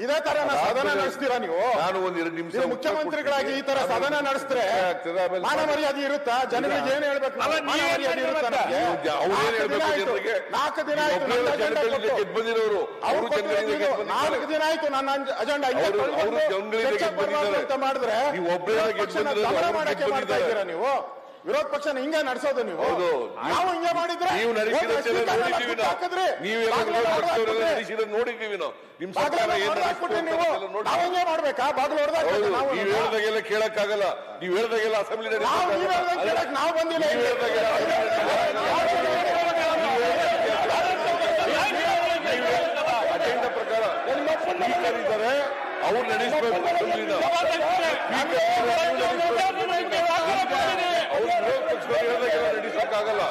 ಇದೇ ತರ ಸದನ ನಡೆಸ್ತೀರಾ ನೀವು? ನಾನು ಒಂದ್ 2 ನಿಮಿಷ ಮುಖ್ಯಮಂತ್ರಿಗಳಾಗಿ ಈ ತರ ಸದನ ನಡೆಸಿದ್ರೆ ಮಾನ ಮರ್ಯಾದೆ ಇರುತ್ತಾ? ಜನಗಳಿಗೆ ಏನ್ ಹೇಳ್ಬೇಕು? ಮಾನ ಮರ್ಯಾದೆ ಇರುತ್ತಾ? 4 ದಿನ ಆಯ್ತು ಬಂದಿರೋರು, 4 ದಿನ ಆಯ್ತು ನನ್ನ ಅಜೆಂಡಾ ಅಂತ ಮಾಡಿದ್ರೆ ಗಮನ ಮಾಡಕ್ಕೆ ಮಾಡ್ತಾ ಇದ್ದೀರಾ ನೀವು? ವಿರೋಧ ಪಕ್ಷ ಹಿಂಗೆ ನಡೆಸೋದು ನೀವು? ನಾವು ಹಿಂಗೆ ಮಾಡಿದ್ರೆ ನೋಡಿದ್ದೀವಿ ನಾವು. ನಿಮ್ ನೀವು ನಾವು ಹಿಂಗೆ ಮಾಡ್ಬೇಕಾ? ಬಾಗಿಲು ನೀವ್ ಹೇಳ್ದಾಗೆಲ್ಲ ಕೇಳಕ್ಕಾಗಲ್ಲ. ನೀವ್ ಹೇಳ್ದಾಗೆಲ್ಲ ಅಸೆಂಬ್ಲಿ ನಾವು ಬಂದಿಲ್ಲ. ಅಜೆಂಡಾ ಪ್ರಕಾರ ಇದ್ದಾರೆ, ಅವ್ರು ನಡೆಸಬೇಕು. ನಡೆಸಕ್ಕಾಗಲ್ಲ.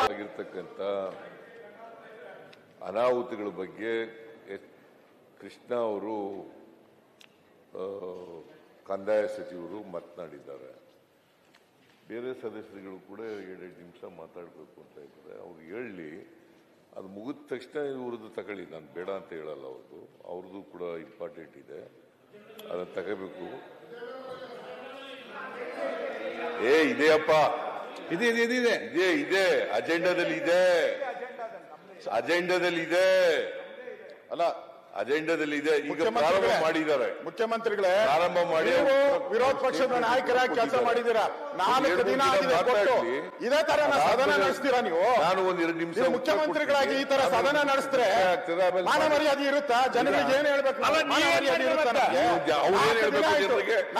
ಆಗಿರ್ತಕ್ಕಂಥ ಅನಾಹುತಗಳ ಬಗ್ಗೆ ಕೃಷ್ಣ ಅವರು ಕಂದಾಯ ಸಚಿವರು ಮಾತನಾಡಿದ್ದಾರೆ. ಬೇರೆ ಸದಸ್ಯರುಗಳು ಕೂಡ 2 ನಿಮಿಷ ಮಾತಾಡಬೇಕು ಅಂತ ಇದ್ದಾರೆ. ಅವ್ರು ಹೇಳಿ ಅದು ಮುಗಿದ ತಕ್ಷಣ ಇವ್ರದ್ದು ತಗೊಳ್ಳಿ. ನಾನು ಬೇಡ ಅಂತ ಹೇಳಲ್ಲ. ಅವ್ರದ್ದು ಕೂಡ ಇಂಪಾರ್ಟೆಂಟ್ ಇದೆ, ಅದನ್ನು ತಗೋಬೇಕು. ಇದೆಯಪ್ಪ, ಇದೆ ಅಜೆಂಡಾದಲ್ಲಿ ಇದೆ ಅಲ್ಲ, ಅಜೆಂಡಾದಲ್ಲಿ ಇದೆ. ಈಗ ಪ್ರಾರಂಭ ಮಾಡಿದ್ದಾರೆ ಮುಖ್ಯಮಂತ್ರಿಗಳೇ. ಪ್ರಾರಂಭ ಮಾಡಿ ವಿರೋಧ ಪಕ್ಷದ ನಾಯಕರಾಗಿ ಕೆಲಸ ಮಾಡಿದ್ದೀರಾ. 4 ದಿನ ಇದೇ ತರ ಸದನ ನಡೆಸ್ತೀರಾ ನೀವು? ನಾನು ಒಂದ್ 2 ನಿಮಿಷ ಮುಖ್ಯಮಂತ್ರಿಗಳಾಗಿ ಈ ತರ ಸದನ ನಡೆಸಿದ್ರೆ ಮಾನ ಮರ್ಯಾದೆ ಇರುತ್ತಾ? ಜನಗಳಿಗೆ ಏನ್ ಹೇಳ್ಬೇಕು? ಮಾನ ಮರ್ಯಾದೆ ಇರುತ್ತಾ?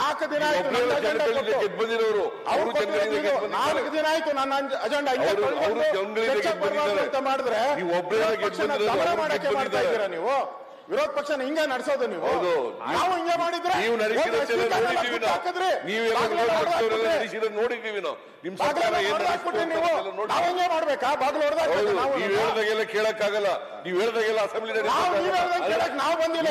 4 ದಿನ ಆಯ್ತು ಬಂದಿರೋರು, 4 ದಿನ ಆಯ್ತು ನನ್ನ ಅಜೆಂಡಾ ಅಂತ ಮಾಡಿದ್ರೆ ಗಮನ ಮಾಡಕ್ಕೆ ಮಾಡ್ತಾ ಇದ್ದೀರಾ ನೀವು? ವಿರೋಧ ಪಕ್ಷ ಹಿಂಗೆ ನಡೆಸೋದು ನೀವು? ನಾವು ಹಿಂಗೆ ಮಾಡಿದ್ರೆ ನೋಡಿದ್ದೀವಿ ನಾವು. ನಿಮ್ ನಾವು ಹಿಂಗೆ ಮಾಡ್ಬೇಕಾ? ಬಾಗಿಲು ನೀವ್ ಹೇಳ್ದಾಗೆಲ್ಲ ಕೇಳಕ್ಕಾಗಲ್ಲ. ನೀವ್ ಹೇಳ್ದಾಗೆಲ್ಲ ಅಸೆಂಬ್ಲಿ ನಾವು ಬಂದಿಲ್ಲ.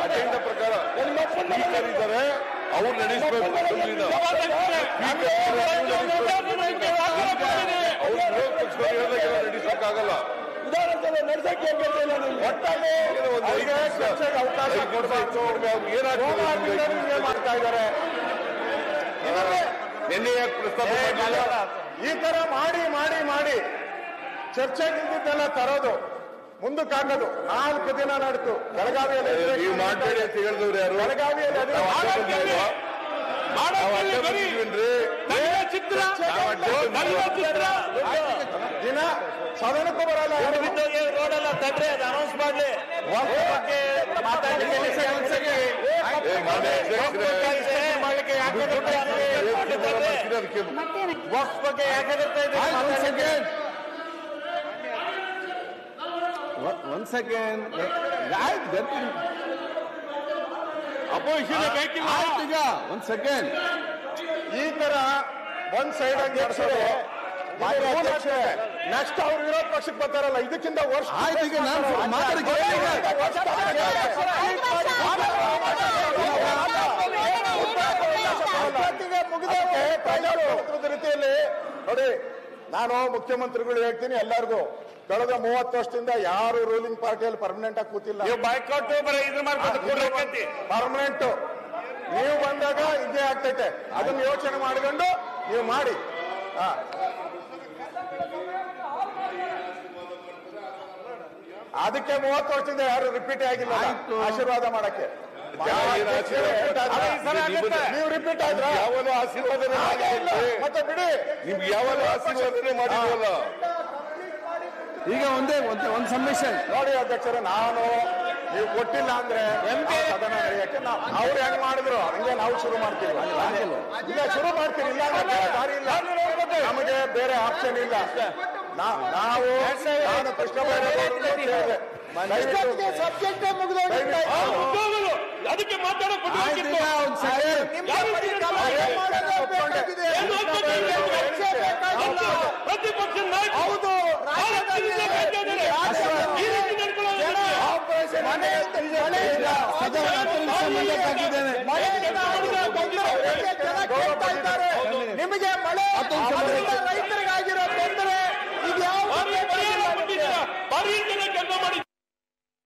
ಅಜೆಂಡಾ ಪ್ರಕಾರ ಇದ್ದಾರೆ, ಅವ್ರು ನಡೆಸಬೇಕು. ನಡೆಸಕ್ಕಾಗಲ್ಲ. ಮಾಡ್ತಾ ಇದ್ದಾರೆ. ನಿನ್ನೆ ಪ್ರಸ್ತಾಪ ಈ ತರ ಮಾಡಿ ಚರ್ಚೆಗಿಂತೆಲ್ಲ ತರೋದು ಮುಂದಕ್ಕಾಗೋದು 4 ದಿನ ನಡೆದು ಬೆಳಗಾವಿಯಲ್ಲಿ. ನೀವು ಮಾಡಬೇಡಿ ಅಂತ ಹೇಳಿದವ್ರು ಯಾರು? ಬೆಳಗಾವಿಯಲ್ಲಿ ದಿನ ಸದನಕ್ಕೂ ಬರಲ್ಲ. ರೋಡೆಲ್ಲ ತಡ್ರಿ, ಅದು ಅನೌನ್ಸ್ ಮಾಡ್ಲಿ. ವಕ್ಫ್ ಬಗ್ಗೆ ಒಂದ್ ಸೆಕೆಂಡ್ ಅಪೋಸಿಷನ್ ಬೇಕಿಲ್ಲ. ಈಗ ಒಂದ್ ಸೆಕೆಂಡ್. ಈ ತರ ಒಂದ್ ಸೈಡ್ ಆಗಿ ನೆಕ್ಸ್ಟ್ ಅವ್ರು ವಿರೋಧ ಪಕ್ಷಕ್ಕೆ ಬರ್ತಾರಲ್ಲ, ಇದಕ್ಕಿಂತ ವರ್ಷ ಈಗ ನಾನು ರೀತಿಯಲ್ಲಿ ನೋಡಿ. ನಾನು ಮುಖ್ಯಮಂತ್ರಿಗಳು ಹೇಳ್ತೀನಿ ಎಲ್ಲರಿಗೂ, ಕಳೆದ 30 ವರ್ಷದಿಂದ ಯಾರು ರೂಲಿಂಗ್ ಪಾರ್ಟಿಯಲ್ಲಿ ಪರ್ಮನೆಂಟ್ ಆಗಿ ಕೂತಿಲ್ಲ. ಪರ್ಮನೆಂಟ್ ನೀವು ಬಂದಾಗ ಇದೇ ಆಗ್ತೈತೆ. ಅದನ್ನ ಯೋಚನೆ ಮಾಡಿಕೊಂಡು ನೀವು ಮಾಡಿ. ಅದಕ್ಕೆ 30 ವರ್ಷದಿಂದ ಯಾರು ರಿಪೀಟ್ ಆಗಿಲ್ಲ ಆಶೀರ್ವಾದ ಮಾಡಕ್ಕೆ. ನೀವು ರಿಪೀಟ್ ಆದ್ರ ಯಾವಾಗ ಆಶೀರ್ವಾದನೆ ಮತ್ತೆ ಬಿಡಿ. ನಿಮ್ಗೆ ಯಾವಾಗ ಆಶೀರ್ವಾದನೆ ಮಾಡಿದ್ವಲ್ಲ. ಈಗ ಒಂದ್ ಸಬ್ಮಿಷನ್ ನೋಡಿ ಅಧ್ಯಕ್ಷರೇ, ನಾನು ನೀವು ಕೊಟ್ಟಿಲ್ಲ ಅಂದ್ರೆ ಸದನ ನಡೆಯಕ್ಕೆ ಅವ್ರು ಹೆಂಗ್ ಮಾಡಿದ್ರು ಹಂಗೆ ನಾವು ಶುರು ಮಾಡ್ತೀವಿ. ಇಲ್ಲ ಶುರು ಮಾಡ್ತೀವಿ, ಇಲ್ಲ ದಾರಿ ಇಲ್ಲ, ನಮಗೆ ಬೇರೆ ಆಪ್ಷನ್ ಇಲ್ಲ. ನಾವು ಕೃಷ್ಣ ಸಬ್ಜೆಕ್ಟ್ ಮುಗಿದೋಗಿತ್ತು. ಅದಕ್ಕೆ ಪ್ರತಿಪಕ್ಷ ಹೌದು ಮನೆಯಿಂದ ಮತ್ತೊಂದು